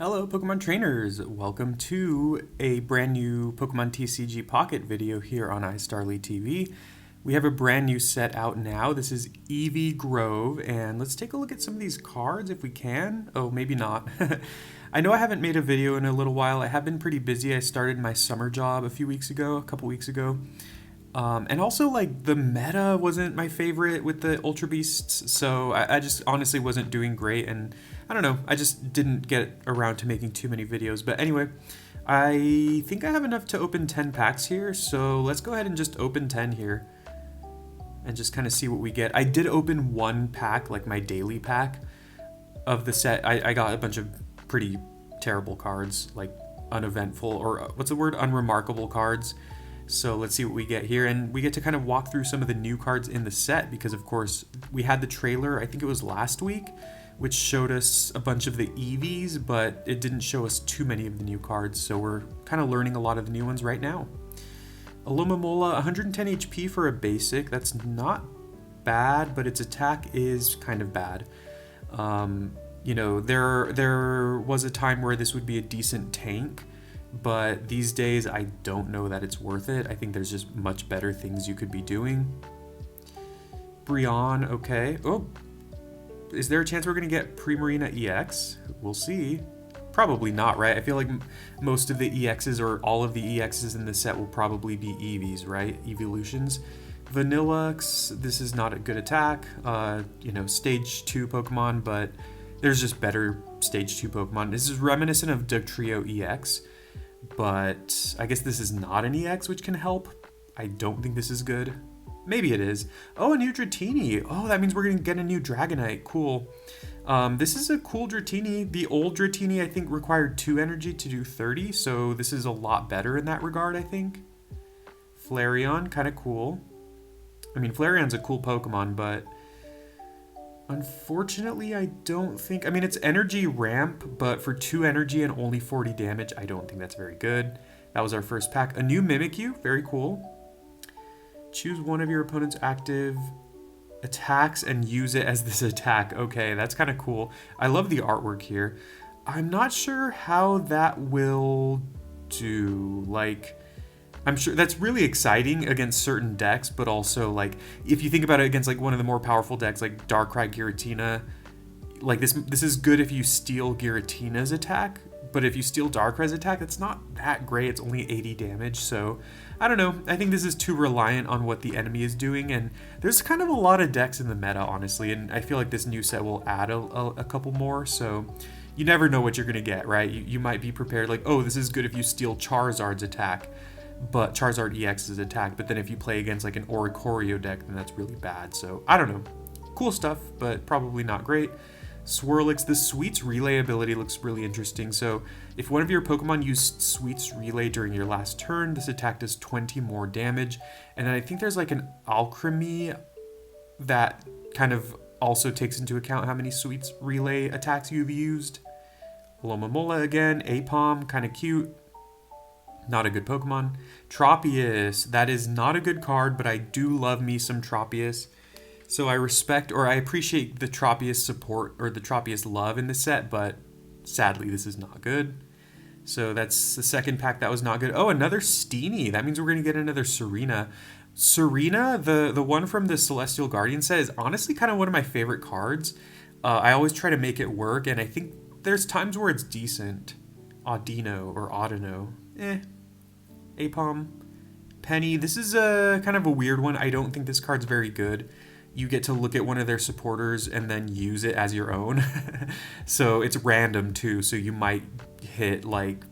Hello Pokemon trainers! Welcome to a brand new Pokemon TCG Pocket video here on iStarly TV. We have a brand new set out now. This is Eevee Grove, and let's take a look at some of these cards if we can. Oh, maybe not. I know I haven't made a video in a little while. I have been pretty busy. I started my summer job a couple weeks ago. And also, like, the meta wasn't my favorite with the Ultra Beasts, so I just honestly wasn't doing great, and I don't know, I just didn't get around to making too many videos. But anyway, I think I have enough to open 10 packs here, so let's go ahead and just open 10 here and just kind of see what we get. I did open one pack, like my daily pack of the set. I got a bunch of pretty terrible cards, like uneventful, or what's the word? Unremarkable cards. So let's see what we get here, and we get to kind of walk through some of the new cards in the set because, of course, we had the trailer, I think it was last week, which showed us a bunch of the Eevees, but it didn't show us too many of the new cards, so we're kind of learning a lot of the new ones right now. Alomomola, 110 HP for a basic. That's not bad, but its attack is kind of bad. You know, there was a time where this would be a decent tank, but these days I don't know that it's worth it. I think there's just much better things you could be doing. Brionne, okay. Oh, is there a chance we're going to get Primarina EX? We'll see. Probably not, right? I feel like most of the EXs or all of the EXs in the set will probably be Eevees, right? Evolutions. Vanillux, this is not a good attack. You know, stage 2 Pokemon, but there's just better stage 2 Pokemon. This is reminiscent of Dugtrio EX, but I guess this is not an EX, which can help. I don't think this is good. Maybe it is. Oh, a new Dratini. Oh, that means we're going to get a new Dragonite. Cool. This is a cool Dratini. The old Dratini, I think, required 2 energy to do 30, so this is a lot better in that regard, I think. Flareon, kind of cool. I mean, Flareon's a cool Pokemon, but unfortunately, I don't think... I mean, it's energy ramp, but for 2 energy and only 40 damage, I don't think that's very good. That was our first pack. A new Mimikyu, very cool. Choose one of your opponent's active attacks and use it as this attack. Okay, that's kind of cool. I love the artwork here. I'm not sure how that will do. Like, I'm sure that's really exciting against certain decks, but also, like, if you think about it against, like, one of the more powerful decks, like Darkrai Giratina, like, this is good if you steal Giratina's attack, but if you steal Darkrai's attack, it's not that great. It's only 80 damage, so I don't know. I think this is too reliant on what the enemy is doing, and there's kind of a lot of decks in the meta, honestly, and I feel like this new set will add a couple more, so you never know what you're going to get, right? You might be prepared, like, oh, this is good if you steal Charizard's attack, but Charizard EX's attack, but then if you play against, like, an Oricorio deck, then that's really bad, so I don't know. Cool stuff, but probably not great. Swirlix, the Sweets Relay ability looks really interesting. So if one of your Pokemon used Sweets Relay during your last turn, this attack does 20 more damage. And then I think there's like an Alchemy that kind of also takes into account how many Sweets Relay attacks you've used. Alomomola again, Apom, kind of cute. Not a good Pokemon. Tropius, that is not a good card, but I do love me some Tropius. So I respect, or I appreciate the Tropius support, or the Tropius love in this set, but sadly this is not good. So that's the second pack that was not good. Oh, another Steenie. That means we're going to get another Serena. Serena, the one from the Celestial Guardian set, is honestly kind of one of my favorite cards. I always try to make it work, and I think there's times where it's decent. Audino, or Audino. Apom. Penny. This is kind of a weird one. I don't think this card's very good. You get to look at one of their supporters and then use it as your own. So it's random too. So you might hit, like,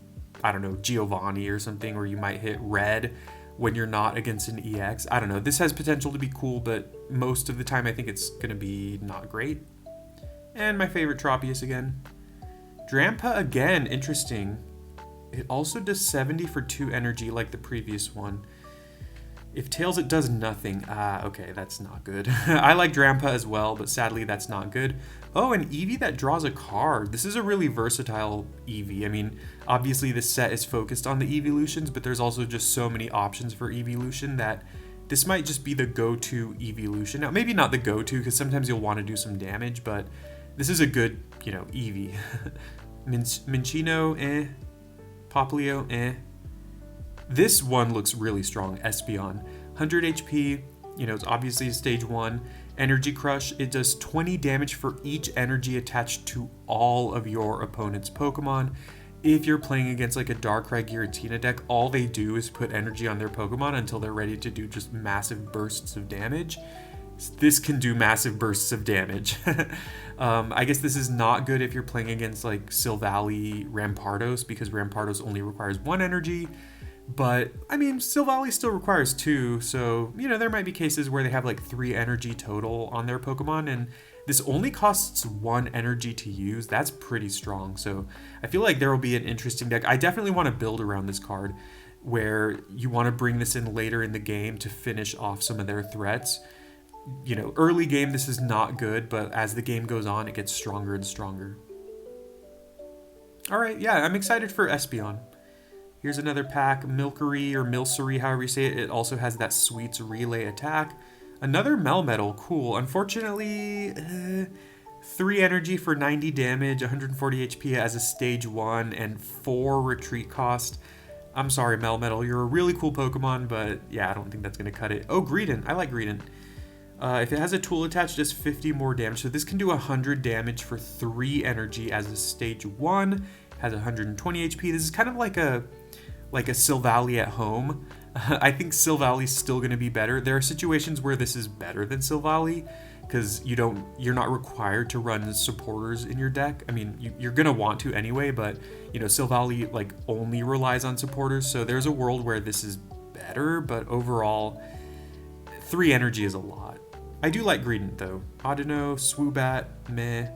I don't know, Giovanni or something, or you might hit Red when you're not against an EX. I don't know. This has potential to be cool, but most of the time I think it's going to be not great. And my favorite Tropius again. Drampa again, interesting. It also does 70 for 2 energy like the previous one. If Tails, it does nothing. Okay, that's not good. I like Drampa as well, but sadly that's not good. Oh, an Eevee that draws a card. This is a really versatile Eevee. I mean, obviously this set is focused on the evolutions, but there's also just so many options for evolution that this might just be the go-to evolution. Now, maybe not the go-to, because sometimes you'll want to do some damage, but this is a good, you know, Eevee. Minchino, Poplio, This one looks really strong, Espeon. 100 HP, you know, it's obviously a stage 1. Energy Crush, it does 20 damage for each energy attached to all of your opponent's Pokemon. If you're playing against like a Darkrai Giratina deck, all they do is put energy on their Pokemon until they're ready to do just massive bursts of damage. This can do massive bursts of damage. I guess this is not good if you're playing against like Silvally Rampardos, because Rampardos only requires 1 energy. But, I mean, Silvally still requires 2, so, you know, there might be cases where they have like 3 energy total on their Pokemon, and this only costs 1 energy to use. That's pretty strong, so I feel like there will be an interesting deck. I definitely want to build around this card, where you want to bring this in later in the game to finish off some of their threats. You know, early game, this is not good, but as the game goes on, it gets stronger and stronger. Alright, yeah, I'm excited for Espeon. Here's another pack, Milcery or Milcery, however you say it. It also has that Sweets Relay attack. Another Melmetal, cool. Unfortunately, 3 energy for 90 damage, 140 HP as a stage 1, and 4 retreat cost. I'm sorry, Melmetal, you're a really cool Pokemon, but yeah, I don't think that's going to cut it. Oh, Greedent, I like Greedent. If it has a tool attached, it does 50 more damage. So this can do 100 damage for 3 energy as a stage 1. Has 120 HP. This is kind of like a Silvally at home. I think Silvally's still going to be better. There are situations where this is better than Silvally, because you're not required to run supporters in your deck. I mean, you're going to want to anyway, but you know, Silvally like only relies on supporters. So there's a world where this is better, but overall 3 energy is a lot. I do like Greedent though. Audino, Swoobat, meh,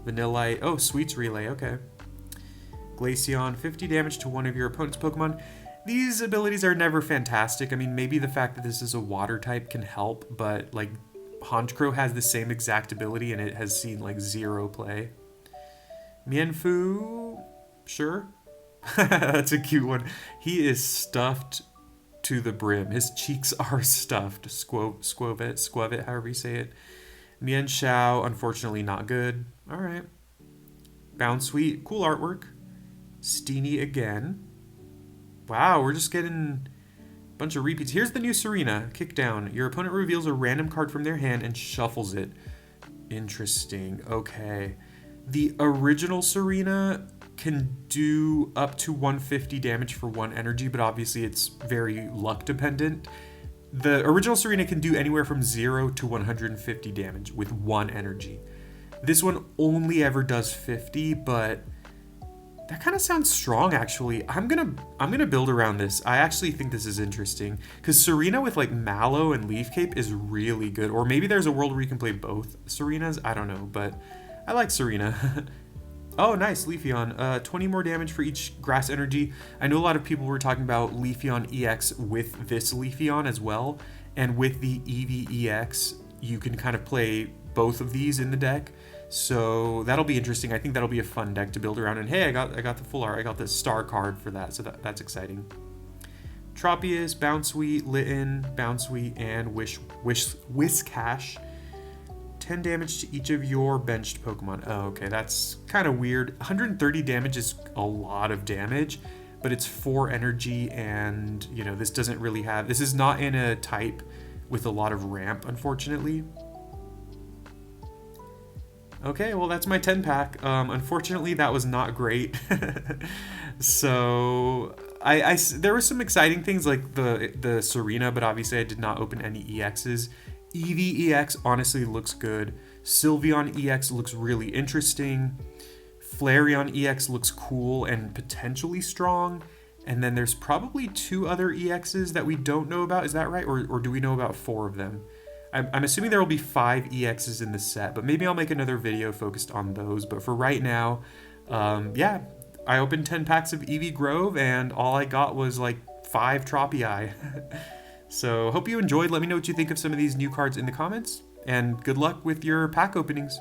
Vanillite. Oh, Sweets Relay, okay. Glaceon, 50 damage to one of your opponent's Pokemon. These abilities are never fantastic. I mean, maybe the fact that this is a water type can help, but like Honchkrow has the same exact ability and it has seen like 0 play. Mienfoo, sure. That's a cute one. He is stuffed to the brim. His cheeks are stuffed. Squovit, however you say it. Mienshao, unfortunately not good. All right. Bounsweet, cool artwork. Steenie again. Wow, we're just getting a bunch of repeats. Here's the new Serena. Kick down. Your opponent reveals a random card from their hand and shuffles it. Interesting. Okay. The original Serena can do up to 150 damage for 1 energy, but obviously it's very luck dependent. The original Serena can do anywhere from 0 to 150 damage with 1 energy. This one only ever does 50, but that kind of sounds strong, actually. I'm gonna build around this. I actually think this is interesting, because Serena with like Mallow and Leaf Cape is really good. Or maybe there's a world where you can play both Serenas. I don't know, but I like Serena. Oh, nice, Leafeon. 20 more damage for each grass energy. I know a lot of people were talking about Leafeon EX with this Leafeon as well, and with the Eevee EX, you can kind of play both of these in the deck. So that'll be interesting. I think that'll be a fun deck to build around. And hey, I got the full art. I got the star card for that, so that's exciting. Tropius, Bounsweet, Litten, Bounsweet, and Whiscash. 10 damage to each of your benched Pokemon. Oh, okay, that's kind of weird. 130 damage is a lot of damage, but it's 4 energy, and you know, this doesn't really have. This is not in a type with a lot of ramp, unfortunately. Okay, well, that's my 10 pack. Unfortunately, that was not great. So there were some exciting things like the Serena, but obviously I did not open any EXs. Eevee EX honestly looks good. Sylveon EX looks really interesting. Flareon EX looks cool and potentially strong. And then there's probably 2 other EXs that we don't know about. Is that right? Or do we know about 4 of them? I'm assuming there will be 5 EXs in the set, but maybe I'll make another video focused on those. But for right now, yeah, I opened 10 packs of Eevee Grove, and all I got was like 5 Tropii. So hope you enjoyed. Let me know what you think of some of these new cards in the comments, and good luck with your pack openings.